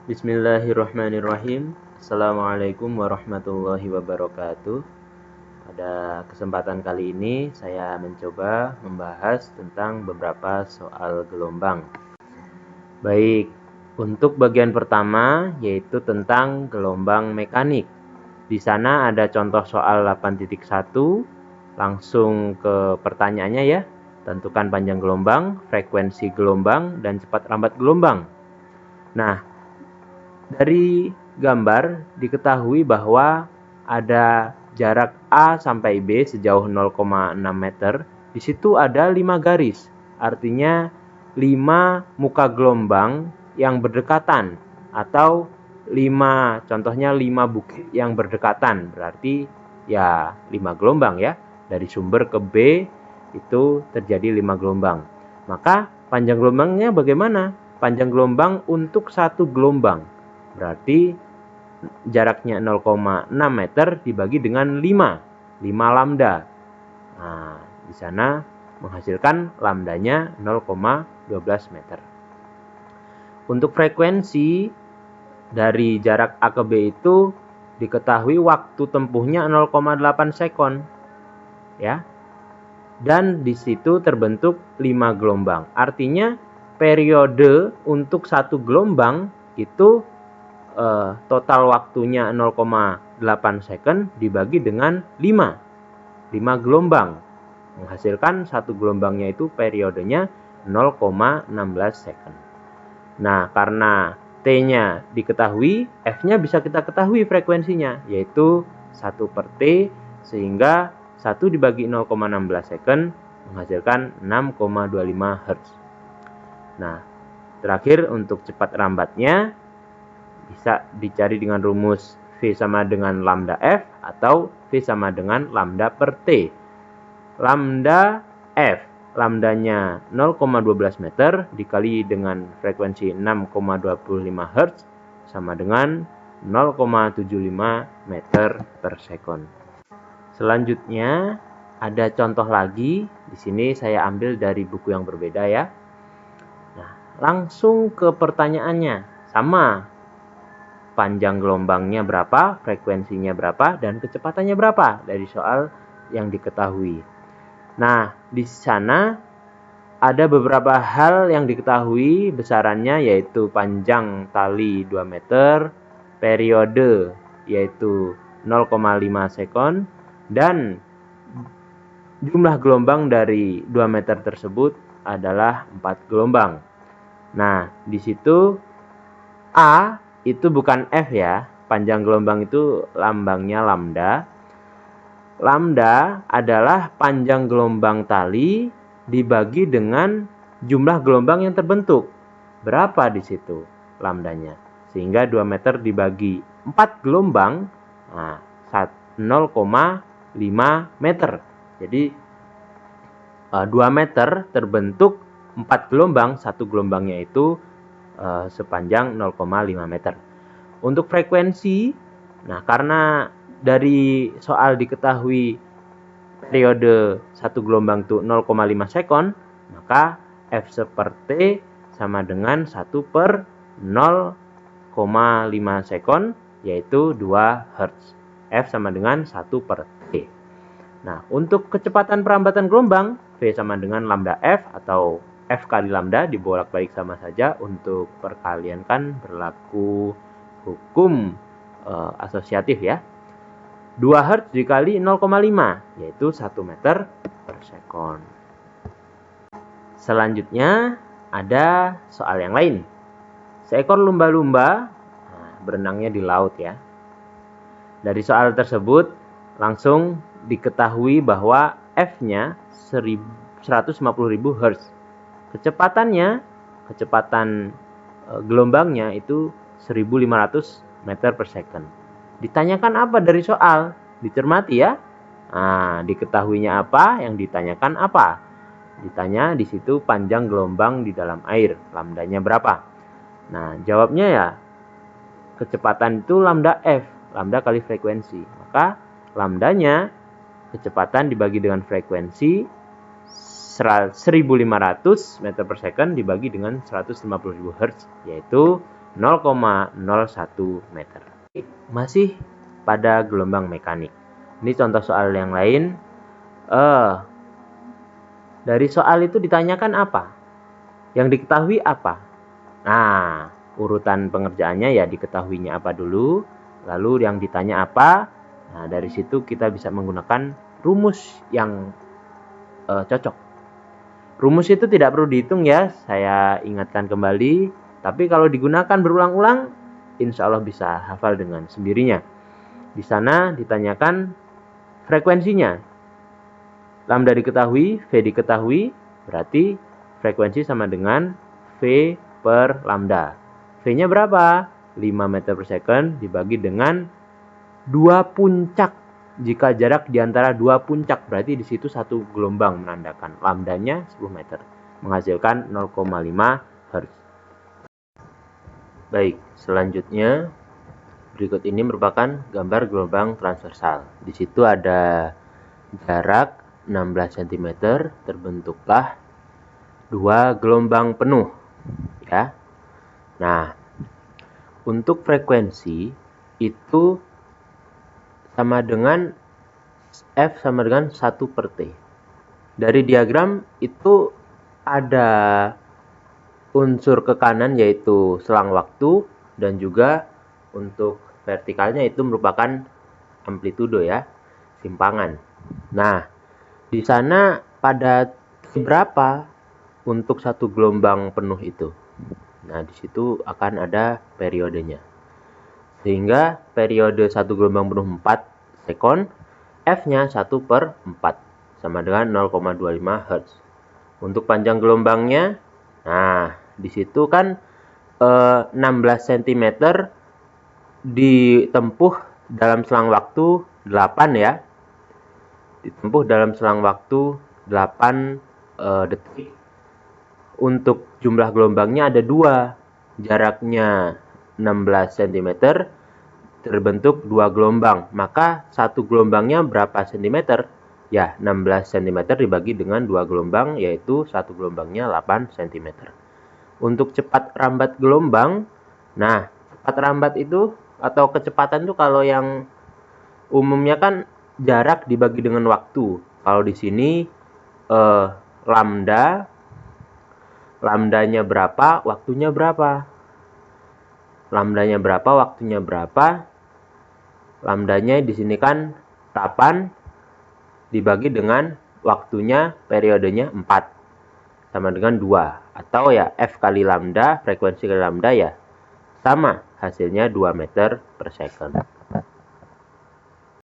Bismillahirrahmanirrahim. Assalamualaikum warahmatullahi wabarakatuh. Pada kesempatan kali ini saya mencoba membahas tentang beberapa soal gelombang. Baik, untuk bagian pertama yaitu tentang gelombang mekanik. Di sana ada contoh soal 8.1. Langsung ke pertanyaannya ya. Tentukan panjang gelombang, frekuensi gelombang, dan cepat lambat gelombang. Nah, dari gambar diketahui bahwa ada jarak A sampai B sejauh 0,6 meter. Di situ ada 5 garis, artinya 5 muka gelombang yang berdekatan, atau 5, contohnya 5 bukit yang berdekatan, berarti ya 5 gelombang ya. Dari sumber ke B itu terjadi 5 gelombang. Maka panjang gelombangnya bagaimana? Panjang gelombang untuk satu gelombang berarti jaraknya 0,6 meter dibagi dengan 5 lambda. Nah, di sana menghasilkan lambdanya 0,12 meter. Untuk frekuensi dari jarak A ke B itu diketahui waktu tempuhnya 0,8 sekon. Ya. Dan di situ terbentuk 5 gelombang. Artinya periode untuk satu gelombang itu total waktunya 0,8 second dibagi dengan 5 gelombang, menghasilkan satu gelombangnya itu periodenya 0,16 second. Nah, karena T-nya diketahui, F-nya bisa kita ketahui frekuensinya, yaitu 1 per T, sehingga 1 dibagi 0,16 second menghasilkan 6,25 Hz. Nah, terakhir untuk cepat lambatnya bisa dicari dengan rumus V sama dengan lambda F atau V sama dengan lambda per T. Lambda F, lambdanya 0,12 meter dikali dengan frekuensi 6,25 Hz sama dengan 0,75 meter per sekon. Selanjutnya ada contoh lagi. Di sini saya ambil dari buku yang berbeda ya. Nah, langsung ke pertanyaannya. Sama, panjang gelombangnya berapa, frekuensinya berapa, dan kecepatannya berapa dari soal yang diketahui. Nah, di sana ada beberapa hal yang diketahui besarannya, yaitu panjang tali 2 meter, periode yaitu 0,5 sekon, dan jumlah gelombang dari 2 meter tersebut adalah 4 gelombang. Nah, di situ A itu bukan F ya. Panjang gelombang itu lambangnya lambda. Lambda adalah panjang gelombang tali dibagi dengan jumlah gelombang yang terbentuk. Berapa di situ lambdanya? Sehingga 2 meter dibagi 4 gelombang, nah, 0,5 meter. Jadi 2 meter terbentuk 4 gelombang, satu gelombangnya itu sepanjang 0,5 meter. Untuk frekuensi, nah karena dari soal diketahui periode satu gelombang itu 0,5 sekon, maka F per T sama dengan 1 per 0,5 sekon, yaitu 2 Hz. F sama dengan 1 per T. Nah, untuk kecepatan perambatan gelombang, V sama dengan lambda F atau F kali lambda, dibolak-balik sama saja. Untuk perkalian kan berlaku hukum asosiatif ya. 2 Hz dikali 0,5 yaitu 1 meter per sekon. Selanjutnya ada soal yang lain. Seekor lumba-lumba berenangnya di laut ya. Dari soal tersebut langsung diketahui bahwa F-nya 150.000 Hz. Kecepatan gelombangnya itu 1500 meter per second. Ditanyakan apa dari soal? Dicermati ya. Nah, diketahuinya apa, yang ditanyakan apa? Ditanya di situ panjang gelombang di dalam air, lambdanya berapa? Nah, jawabnya ya kecepatan itu lambda F, lambda kali frekuensi. Maka lambdanya kecepatan dibagi dengan frekuensi 1500 meter per second dibagi dengan 150.000 Hz, yaitu 0,01 meter. Masih pada gelombang mekanik. Ini contoh soal yang lain. Dari soal itu ditanyakan apa? Yang diketahui apa? Nah, urutan pengerjaannya ya diketahuinya apa dulu, lalu yang ditanya apa. Nah, dari situ kita bisa menggunakan rumus yang cocok. Rumus itu tidak perlu dihitung ya, saya ingatkan kembali. Tapi kalau digunakan berulang-ulang, insya Allah bisa hafal dengan sendirinya. Di sana ditanyakan frekuensinya. Lambda diketahui, V diketahui, berarti frekuensi sama dengan V per lambda. V-nya berapa? 5 meter per second dibagi dengan 2 puncak. Jika jarak di antara 2 puncak, berarti di situ satu gelombang menandakan. Lambdanya 10 meter, menghasilkan 0,5 Hz. Baik, selanjutnya berikut ini merupakan gambar gelombang transversal. Di situ ada jarak 16 cm, terbentuklah 2 gelombang penuh ya. Nah, untuk frekuensi itu sama dengan F sama dengan 1 per T. Dari diagram itu ada unsur ke kanan yaitu selang waktu, dan juga untuk vertikalnya itu merupakan amplitudo ya, simpangan. Nah, di sana pada berapa untuk satu gelombang penuh itu? Nah, di situ akan ada periodenya. Sehingga periode satu gelombang penuh 4 sekon, F-nya 1 per 4, sama dengan 0,25 Hz. Untuk panjang gelombangnya, nah, di situ kan 16 cm ditempuh dalam selang waktu 8 ya. Ditempuh dalam selang waktu 8 detik. Untuk jumlah gelombangnya ada 2. Jaraknya 16 cm, terbentuk 2 gelombang. Maka satu gelombangnya berapa cm? Ya, 16 cm dibagi dengan 2 gelombang, yaitu satu gelombangnya 8 cm. Untuk cepat rambat gelombang, nah, cepat rambat itu atau kecepatan itu kalau yang umumnya kan jarak dibagi dengan waktu. Kalau di sini lambdanya berapa, waktunya berapa? Lambdanya berapa, waktunya berapa? Lambdanya di sini kan 8 dibagi dengan waktunya, periodenya 4, sama dengan 2. Atau ya F kali lambda, frekuensi kali lambda ya sama, hasilnya 2 meter per second.